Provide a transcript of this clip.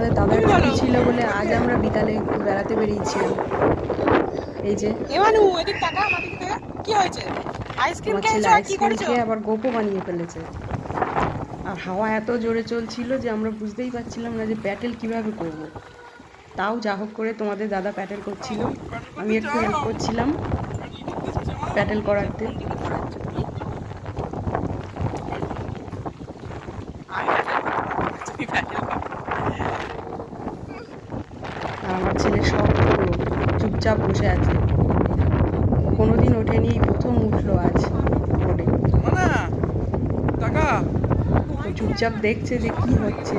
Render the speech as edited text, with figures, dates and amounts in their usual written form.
তোমাদের দাদার ছুটি ছিল বলে আজ আমরা বিকালে একটু বেড়াতে বেরিয়েছিলাম। এই যে আমার ছেলে আইসক্রিম খেয়ে আবার গোপও বানিয়ে ফেলেছে। আর হাওয়া এত জোরে চলছিল যে আমরা বুঝতেই পারছিলাম না যে প্যাটেল কিভাবে করব। তাও যা হোক করে তোমাদের দাদা প্যাটেল করছিল, আমি একটু হেল্প করছিলাম প্যাটেল করাতে। আর আমার ছেলে সব পুরো চুপচাপ বসে আছে, কোনোদিন ওঠেনি, এই প্রথম উঠলো আজ ওঠে। তো চুপচাপ দেখছে যে কি হচ্ছে।